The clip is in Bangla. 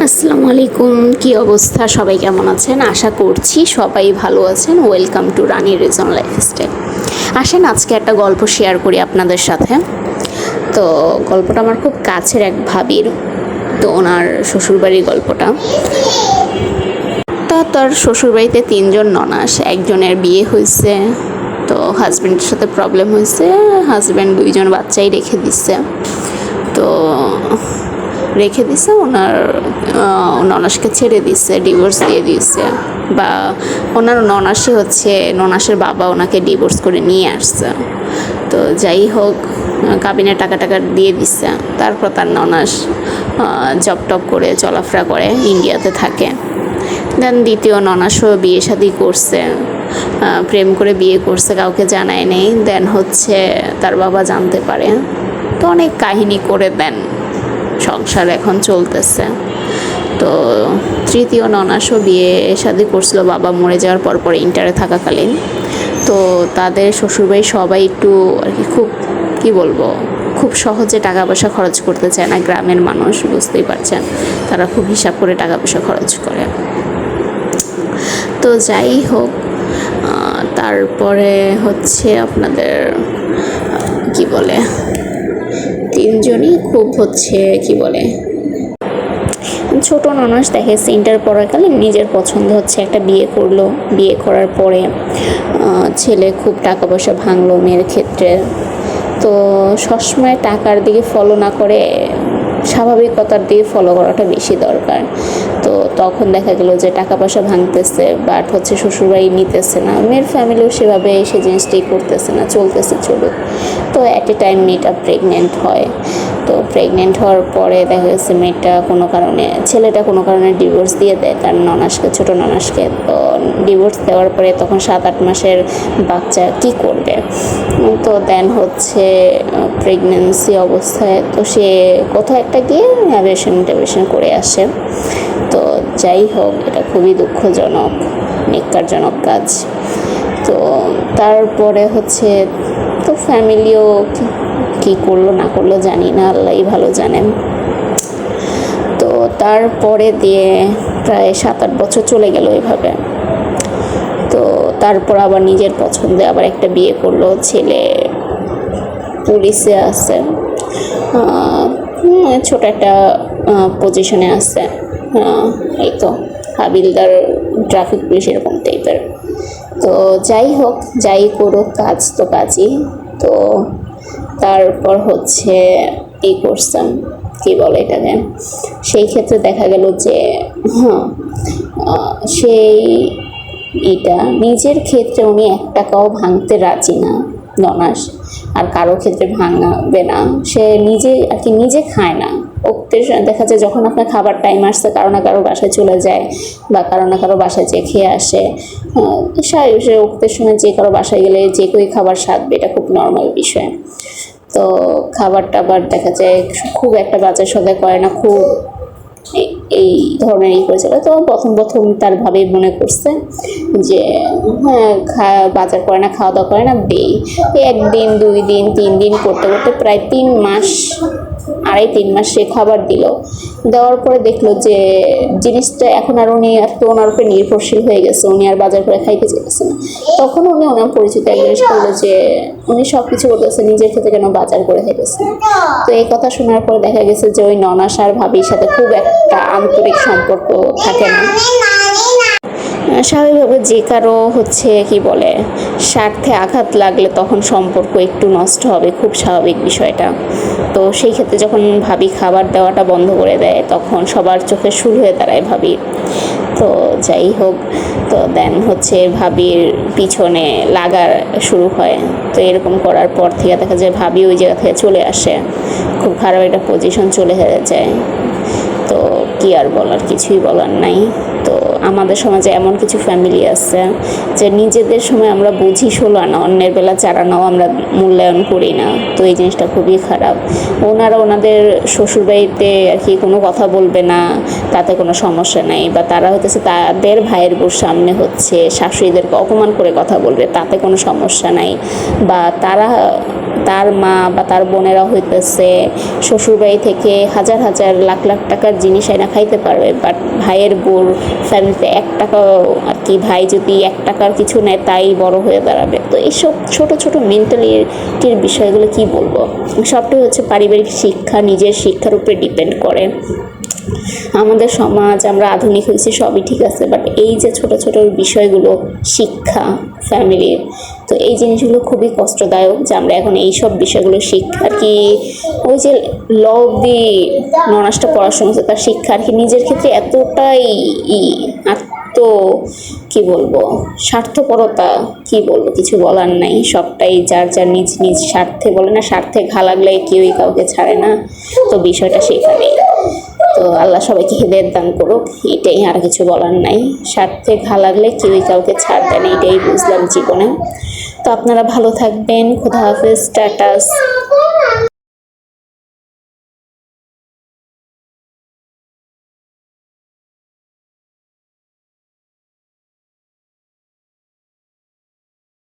আসসালামু আলাইকুম। কি অবস্থা? সবাই কেমন আছেন? আশা করছি সবাই ভালো আছেন। Welcome to Rani reason lifestyle. আসেন আজকে একটা গল্প শেয়ার করি আপনাদের সাথে। তো গল্পটা আমার খুব কাছের এক ভাবির, তো ওনার শ্বশুরবাড়ির গল্পটা। তার শ্বশুরবাড়িতে 3জন ননাস, একজনের বিয়ে হয়েছে, তো হাজব্যান্ডের সাথে প্রবলেম হয়েছে, হাজব্যান্ড 2জন বাচ্চাই রেখে দিছে ওনার ননাসকে ছেড়ে দিছে, ডিভোর্স দিয়ে দিয়েছে, বা ওনার ননাসের বাবা ওনাকে ডিভোর্স করে নিয়ে আসছে। তো যাই হোক, কাবিনের টাকা দিয়ে দিচ্ছে। তারপর তার ননাস জব টপ করে চলাফেরা করে, ইন্ডিয়াতে থাকে। দেন দ্বিতীয় ননাসও বিয়ে শাদি করছে, প্রেম করে বিয়ে করছে, কাউকে জানায় নেই। দেন তার বাবা জানতে পারে, তো অনেক কাহিনী করে দেন, সংসার এখন চলতেছে। তো তৃতীয় ননাসও বিয়ে শাদি করছিল বাবা মরে যাওয়ার পর ইন্টারে থাকাকালীন। তো তাদের শ্বশুরবাড়ি সবাই একটু আর কি, খুব সহজে টাকা পয়সা খরচ করতে চায় না। গ্রামের মানুষ, বুঝতেই পারছেন, তারা খুব হিসাব করে টাকা পয়সা খরচ করে। তো যাই হোক, তারপরে আপনাদের তিনজনই খুব ছোট ননাস দেখে ইন্টার পড়াকালীন নিজের পছন্দ একটা বিয়ে করলো। বিয়ে করার পরে ছেলে খুব টাকা পয়সা ভাঙলো মেয়ের ক্ষেত্রে। তো সবসময় টাকার দিকে ফলো না করে স্বাভাবিকতার দিকে ফলো করাটা বেশি দরকার। তো তখন দেখা গেল যে টাকা পয়সা ভাঙতেছে, বাট শ্বশুরবাড়ি নিতেছে না, মেয়ের ফ্যামিলিও সেভাবে সে জিনিসটাই করতেছে না, চলুক। তো অ্যাট এ টাইম মেয়েটা প্রেগনেন্ট হয়। তো প্রেগনেন্ট হওয়ার পরে দেখা গেছে ছেলেটা কোনো কারণে ডিভোর্স দিয়ে দেয় তার ননাসকে, ছোটো ননাসকে। তো ডিভোর্স দেওয়ার পরে তখন 7-8 মাসের বাচ্চা কি করবে? তো দেন প্রেগনেন্সি অবস্থায় তো সে কোথাও একটা গিয়ে অ্যাবর্শন করে আসে। তো যাই হোক, এটা খুবই দুঃখজনক, নেক্কারজনক কাজ। তো তারপরে তো ফ্যামিলিও কি করলো না করলো জানি না, আল্লাহই ভালো জানেন। তো তারপরে দিয়ে প্রায় 7-8 বছর চলে গেল এভাবে। তো তারপর আবার নিজের পছন্দে আবার একটা বিয়ে করলো। ছেলে পুলিশে আছে, ছোট একটা পজিশনে আছে, এই তো হাবিলদার, ট্রাফিক পুলিশ এরকম টাইপের। তো যাই হোক, যাই করুক, কাজ তো কাজই। তো তারপর এই করছেন, কি বলে এটাকে, সেই ক্ষেত্রে দেখা গেল যে নিজের ক্ষেত্রে উনি 1 টাকাও ভাঙতে রাজি না ননাস, আর কারো ক্ষেত্রে ভাঙাবে না। সে নিজে খায় না। দেখা যায় যখন আপনার খাবার টাইম আসছে, কারো না কারো বাসায় চলে যায়, বা কারো না কারো বাসায় যে খেয়ে আসে। সে উক্তের সময় যে কারো বাসায় গেলে যে কেউ খাবার সাধবে, এটা খুব নর্মাল বিষয়। তো খাবার টাবার দেখা যায় খুব একটা বাজার সদাই করে না, খুব এই ধরনের করেছিল। তো প্রথম তার ভাবে মনে করছে যে বাজার করে না, খাওয়া দাওয়া করে না, দেই। 1 দিন 2 দিন 3 দিন করতে প্রায় 3 মাস, 2.5-3 মাস সে খাবার দিল। দেওয়ার পরে দেখলো যে জিনিসটা এখন আর ওনার উপরে নির্ভরশীল হয়ে গেছে, উনি আর বাজার করে খাইতে চাইছে না। তখন উনি ওনার পরিচিত জিজ্ঞেস করলো যে উনি সব কিছু করতেছে, নিজের ক্ষেত্রে কেন বাজার করে খাইতেছে না? তো এই কথা শোনার পরে দেখা গেছে যে ওই ননাস আর ভাবির সাথে খুব একটা আন্তরিক সম্পর্ক থাকে না। স্বাভাবিকভাবে যে কারো স্বার্থে আঘাত লাগলে তখন সম্পর্ক একটু নষ্ট হবে, খুব স্বাভাবিক বিষয়টা। তো সেই ক্ষেত্রে যখন ভাবি খাবার দেওয়াটা বন্ধ করে দেয়, তখন সবার চোখে শুল হয়ে দাঁড়ায় ভাবি। তো যাই হোক, তো দেন ভাবির পিছনে লাগা শুরু হয়। তো এরকম করার পর থেকে দেখা যায় ভাবি ওই জায়গা থেকে চলে আসে, খুব খারাপ একটা পজিশন চলে যায়। তো কি আর বলার, কিছুই বলার নাই। তো আমাদের সমাজে এমন কিছু ফ্যামিলি আছে যে নিজেদের সময় আমরা বুঝি ষোলো না, অন্যের বেলা চারানাও আমরা মূল্যায়ন করি না। তো এই জিনিসটা খুবই খারাপ। ওনারা ওনাদের শ্বশুরবাড়িতে আর কি কোনো কথা বলবে না, তাতে কোনো সমস্যা নাই। বা তারা তাদের ভাইয়ের বোর সামনে শাশুড়িদেরকে অপমান করে কথা বলবে, তাতে কোনো সমস্যা নাই। বা তার মা বা তার বোনেরা হইতেছে শ্বশুরবাড়ি থেকে হাজার হাজার লাখ লাখ টাকার জিনিস এনে খাইতে পারবে, বাট ভাইয়ের বোর ফ্যামিলিতে 1 টাকাও আর কি, ভাই যদি 1 টাকার কিছু নেয় তাই বড় হয়ে দাঁড়াবে। তো এইসব ছোট ছোট মেন্টালিটির বিষয়গুলো কি বলবো, সবটাই হচ্ছে পারিবারিক শিক্ষা, নিজের শিক্ষার উপরে ডিপেন্ড করে। আমাদের সমাজ, আমরা আধুনিক হয়েছি সবই ঠিক আছে, বাট এই যে ছোট ছোট বিষয়গুলো শিক্ষা ফ্যামিলির, তো এই জিনিসগুলো খুবই কষ্টদায়ক যে আমরা এখন এই সব বিষয়গুলো শিক্ষা আর কি। ওই যে ল অব্দি ননাসটা পড়াশোনা হচ্ছে, তার শিক্ষা আর কি নিজের ক্ষেত্রে এতটাই কি বলবো স্বার্থপরতা, কি বলবো কিছু বলার নাই, সবটাই যার যার নিজ নিজ স্বার্থে, বলে না স্বার্থে ঘা লাগলে কেউই কাউকে ছাড়ে না, তো বিষয়টা সেখানেই। তো আল্লাহ সবাইকে হেদায়েত দান করুক, এটাই, আর কিছু বলার নাই। স্বার্থে ঘা লাগলে কেউই কাউকে ছাড় দেয় না, এটাই বুঝলাম জীবনে। তো আপনারা ভালো থাকবেন, খোদা হাফেজ, টাটা।